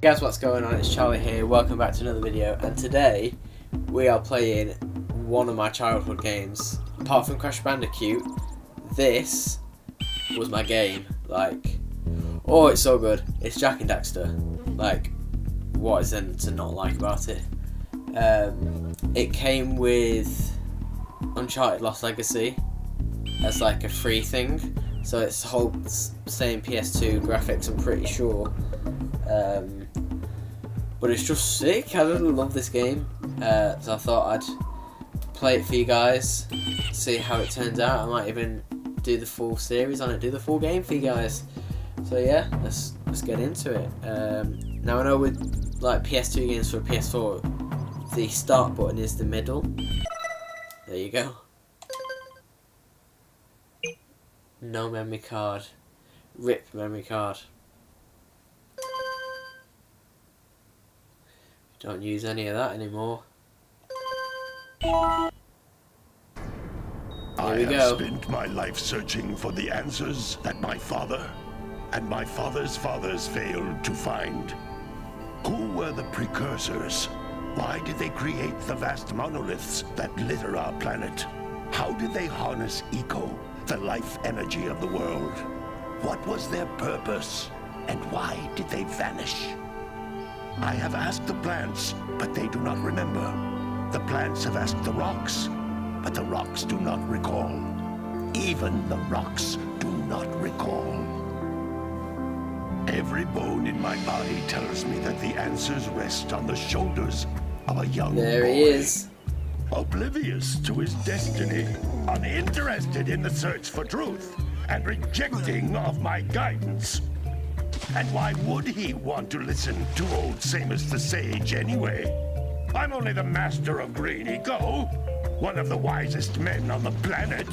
Guys, what's going on? It's Charlie here. Welcome back to another video, and today we are playing one of my childhood games. Apart from Crash Bandicoot, this was my game. Like, oh, it's so good. It's Jak Daxter. Like, what is there to not like about it? It came with Uncharted Lost Legacy as like a free thing, so it's the whole same PS2 graphics, I'm pretty sure. But it's just sick. I really love this game, so I thought I'd play it for you guys, see how it turns out. I might even do the full series on it, do the full game for you guys. So yeah, let's get into it. Now I know with like PS2 games for PS4, the start button is the middle. There you go. No memory card. RIP memory card. Don't use any of that anymore. Here we go. I have spent my life searching for the answers that my father and my father's fathers failed to find. Who were the Precursors? Why did they create the vast monoliths that litter our planet? How did they harness eco, the life energy of the world? What was their purpose? And why did they vanish? I have asked the plants, but they do not remember. The plants have asked the rocks, but the rocks do not recall. Even the rocks do not recall. Every bone in my body tells me that the answers rest on the shoulders of a young boy. There he is. Oblivious to his destiny, uninterested in the search for truth, and rejecting of my guidance. And why would he want to listen to old Samus the Sage anyway? I'm only the master of green eco, one of the wisest men on the planet.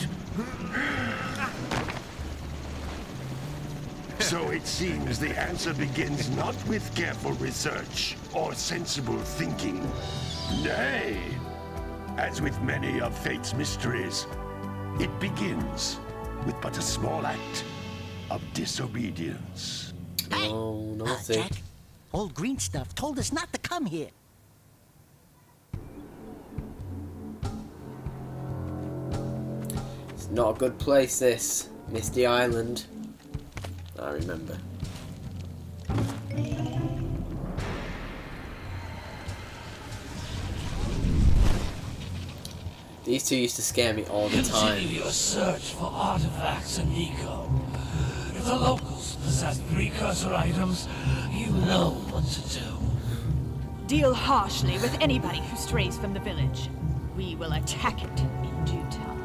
So it seems the answer begins not with careful research or sensible thinking. Nay, as with many of fate's mysteries, it begins with but a small act of disobedience. Oh, nothing. Jack, old green stuff told us not to come here. It's not a good place, this. Misty Island. I remember. These two used to scare me all the time. Continue your search for artifacts and eco. If the locals possess precursor items, you know what to do. Deal harshly with anybody who strays from the village. We will attack it in due time.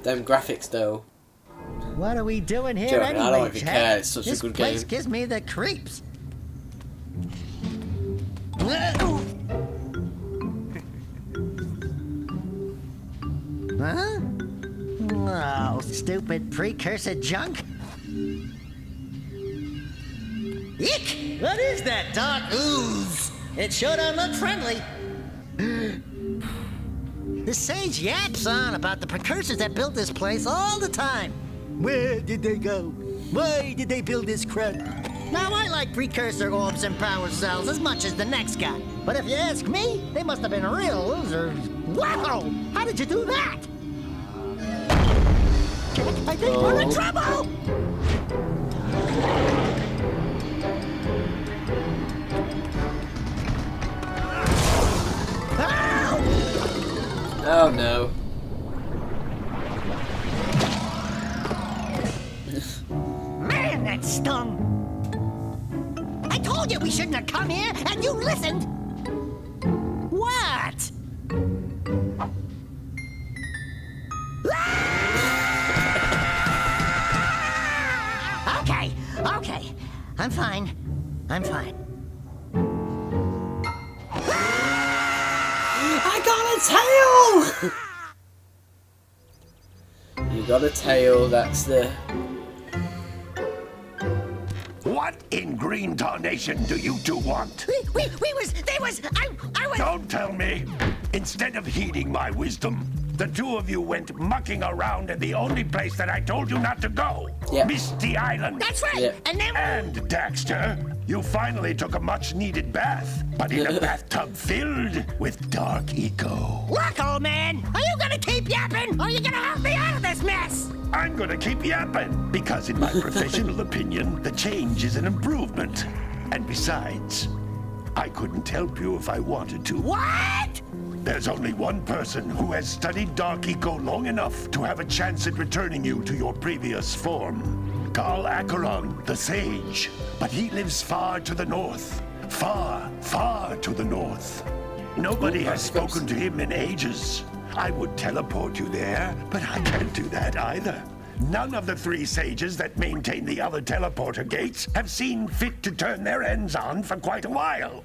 Them graphics though. What are we doing here Joking, anyway, I don't even Jack? care, it's such a this good place game. gives me the creeps. Huh? Oh, stupid precursor junk. Eek! What is that dark ooze? It sure don't look friendly. The sage yaps on about the precursors that built this place all the time. Where did they go? Why did they build this crud? Now, I like precursor orbs and power cells as much as the next guy. But if you ask me, they must have been real losers. Wow! How did you do that? I think we're in trouble! Oh no. Man, that stung! I told you we shouldn't have come here, and you listened! What? Okay. I'm fine. I got a tail! You got a tail, that's the... What in green tarnation do you two want? I was... Don't tell me! Instead of heeding my wisdom, The two of you went mucking around in the only place that I told you not to go. Yep. Misty Island. That's right. Yeah. And then And Daxter, you finally took a much-needed bath, but in a bathtub filled with dark eco. look, old man. Are you gonna keep yapping, or are you gonna help me out of this mess? I'm gonna keep yapping, because in my professional opinion, the change is an improvement. And besides, I couldn't help you if I wanted to. What? There's only one person who has studied Dark Eco long enough to have a chance at returning you to your previous form. Carl Acheron, the Sage. But he lives far to the north. Far, far to the north. Nobody has spoken to him in ages. I would teleport you there, but I can't do that either. None of the three sages that maintain the other teleporter gates have seen fit to turn their ends on for quite a while.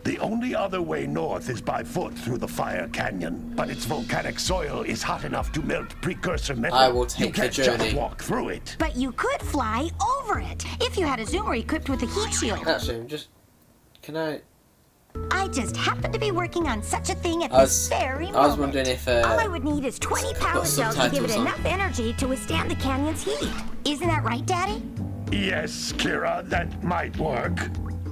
The only other way north is by foot through the Fire Canyon, but its volcanic soil is hot enough to melt precursor metal. I will take the You journey. can't just walk through it. But you could fly over it if you had a zoomer equipped with a heat shield. Actually, can I? I just happened to be working on such a thing at I this very moment. was wondering if All I would need is 20 power put cells to give it subtitles on. enough energy to withstand the canyon's heat. Isn't that right, Daddy? Yes, Kira, that might work.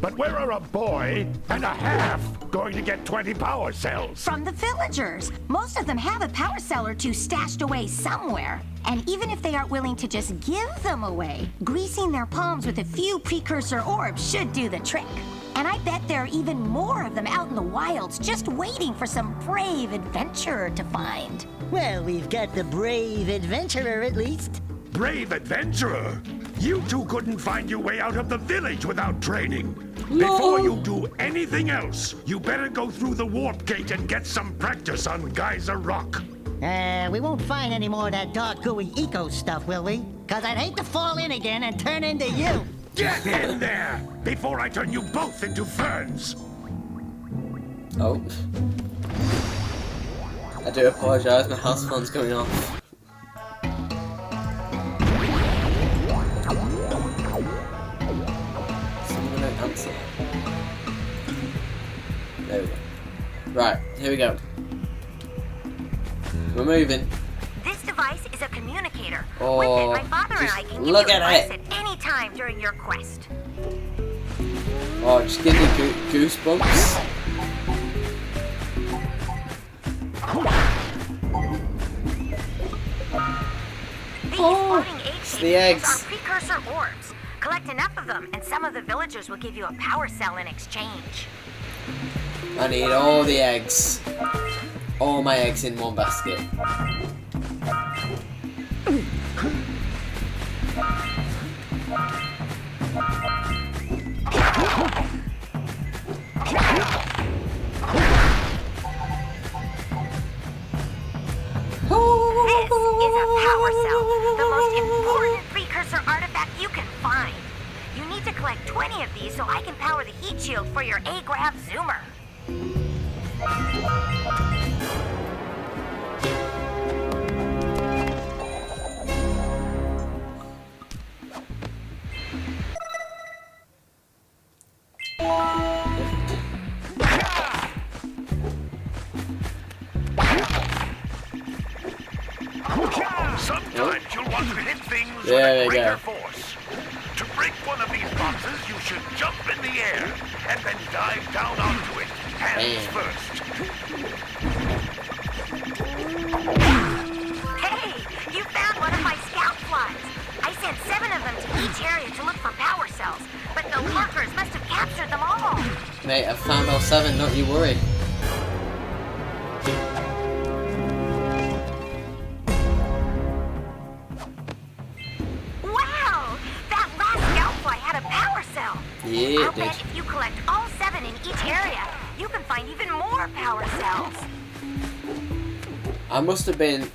But where are a boy and a half going to get 20 power cells? From the villagers. Most of them have a power cell or two stashed away somewhere. And even if they aren't willing to just give them away, greasing their palms with a few precursor orbs should do the trick. And I bet there are even more of them out in the wilds just waiting for some brave adventurer to find. Well, we've got the brave adventurer at least. Brave adventurer! You two couldn't find your way out of the village without training. Before you do anything else, you better go through the warp gate and get some practice on Geyser Rock. We won't find any more of that dark gooey eco stuff, will we? Cause I'd hate to fall in again and turn into you. Get in there before I turn you both into ferns. Oh. I do apologise, my house phone's going off. Someone gonna answer. There we go. Right, here we go. We're moving. This device is a communicator. Oh, With it, my father and just I can give look you at advice it. at any time during your quest. Oh, just give me goosebumps. These floating egg it's the shaped eggs. are precursor orbs. Collect enough of them, and some of the villagers will give you a power cell in exchange. I need all the eggs. All my eggs in one basket. This is a power cell, the most important precursor artifact you can find. You need to collect 20 of these so I can power the heat shield for your A-Grav zoomer. Sometimes you'll want to hit things There we with a greater go. force. To break one of these boxes, you should jump in the air and then dive down onto it, hands Damn. first. Hey, you found one of my scout flies. I sent 7 of them to each area to look for power cells, but the lurkers must have captured them all. Mate, I've found all 7, don't you worry. Wow, that last scout fly had a power cell. Yeah, I'll it did. bet if you collect all 7 in each area, you can find even more power cells. I must have been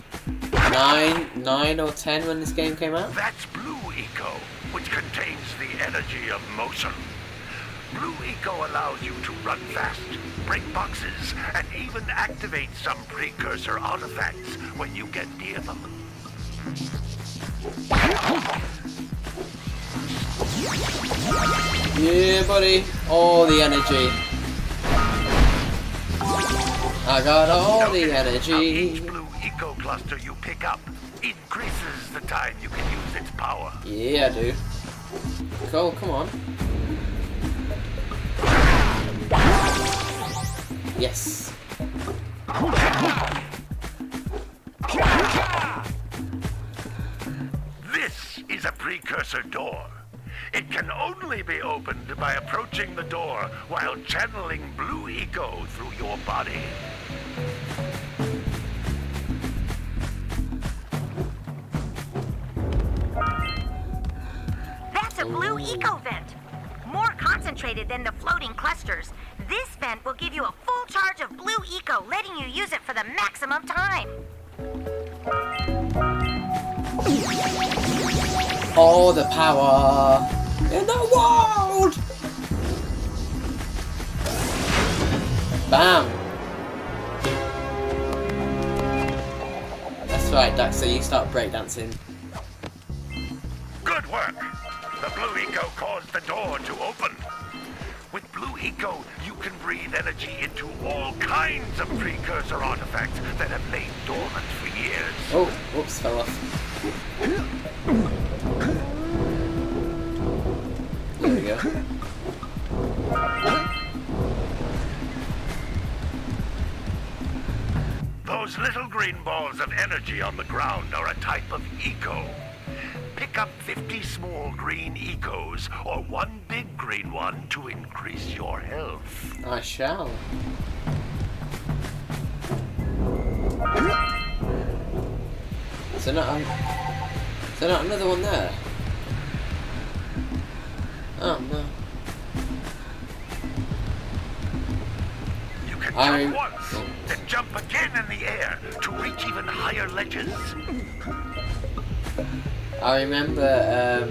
9 or 10 when this game came out. That's Blue Eco, which contains the energy of motion. Blue Eco allows you to run fast, break boxes, and even activate some precursor artifacts when you get near them. Yeah, buddy. All the energy. I got all Don't the forget how energy. each blue eco cluster you pick up increases the time you can use its power. Yeah, I do. Go, come on. Yes. This is a precursor door. It can only be opened by approaching the door while channeling blue eco through your body. That's a blue eco vent. More concentrated than the floating clusters. This vent will give you a full charge of blue eco, letting you use it for the maximum time. All the power in the world! Bam! That's right, Daxter, you start breakdancing. Good work! The blue eco caused the door to open. With blue eco, you can breathe energy into all kinds of precursor artifacts that have lain dormant for years. Oh, whoops, fell off. There we go. Those little green balls of energy on the ground are a type of eco. Pick up 50 small green ecos or one big green one to increase your health. I shall. Is there not another one there? Oh no. You can I- jump once, then jump again in the air to reach even higher ledges. I remember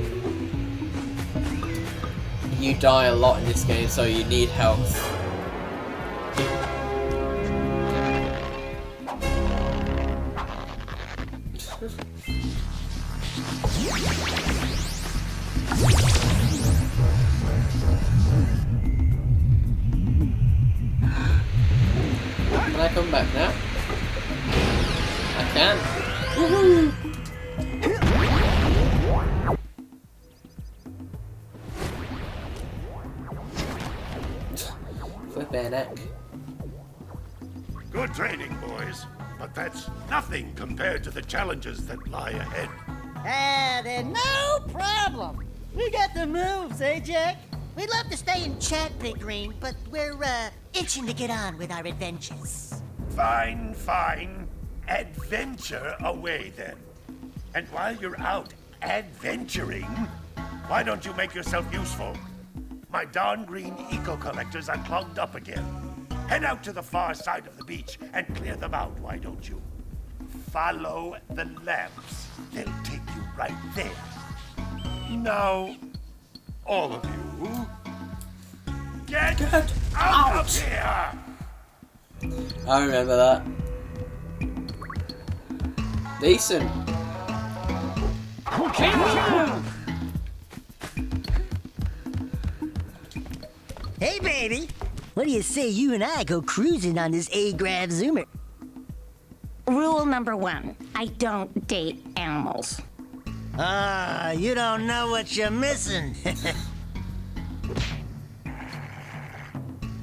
you die a lot in this game, so you need health. Can I come back now? I can. Woohoo! Flippin' heck. Good training, boys, but that's nothing compared to the challenges that lie ahead. Then no problem. We got the moves, eh, Jack? We'd love to stay and chat, Big Green, but we're, itching to get on with our adventures. Fine, fine. Adventure away then. And while you're out adventuring, why don't you make yourself useful? My darn green eco collectors are clogged up again. Head out to the far side of the beach and clear them out, why don't you? Follow the lamps. They'll take you right there. Now, all of you, get out of here! I remember that. Decent. Hey, baby. What do you say you and I go cruising on this A-Grav Zoomer? Rule number 1, I don't date animals. Ah, you don't know what you're missing.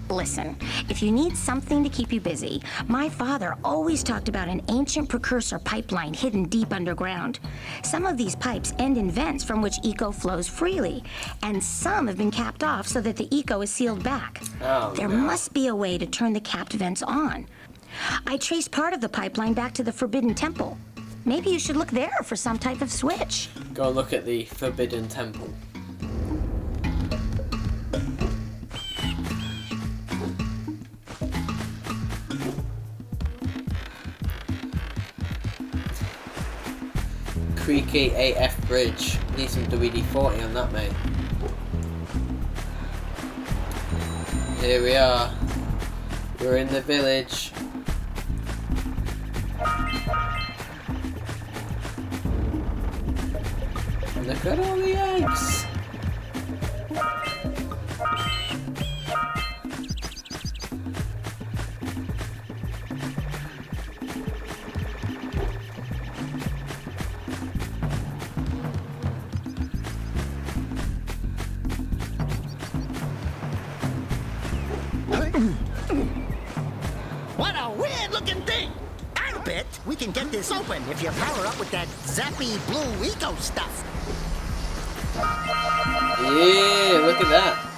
Listen, if you need something to keep you busy, my father always talked about an ancient precursor pipeline hidden deep underground. Some of these pipes end in vents from which eco flows freely, and some have been capped off so that the eco is sealed back. There must be a way to turn the capped vents on. I traced part of the pipeline back to the Forbidden Temple. Maybe you should look there for some type of switch. Go and look at the Forbidden Temple. Creaky AF bridge. Need some WD-40 on that, mate. Here we are. We're in the village. Look at all the eggs. we can get this open if you power up with that zappy blue eco stuff. Yeah, look at that.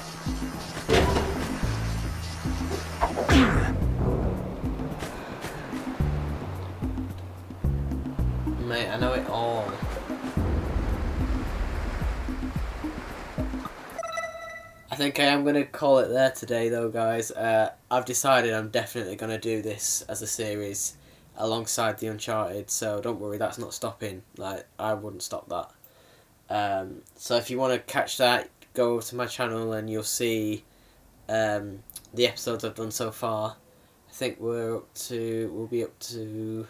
Mate, I know it all. I think I am going to call it there today though, guys. I've decided I'm definitely going to do this as a series alongside the Uncharted, so don't worry, that's not stopping. Like, I wouldn't stop that. So if you want to catch that, go over to my channel and you'll see the episodes I've done so far. I think we'll be up to,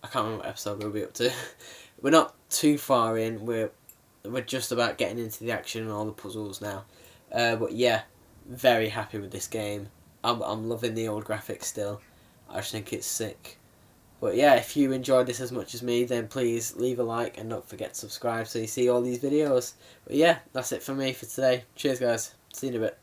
I can't remember what episode we'll be up to. We're not too far in, we're just about getting into the action and all the puzzles now. But yeah, very happy with this game. I'm loving the old graphics still. I just think it's sick. But yeah, if you enjoyed this as much as me, then please leave a like and don't forget to subscribe so you see all these videos. But yeah, that's it for me for today. Cheers guys, see you in a bit.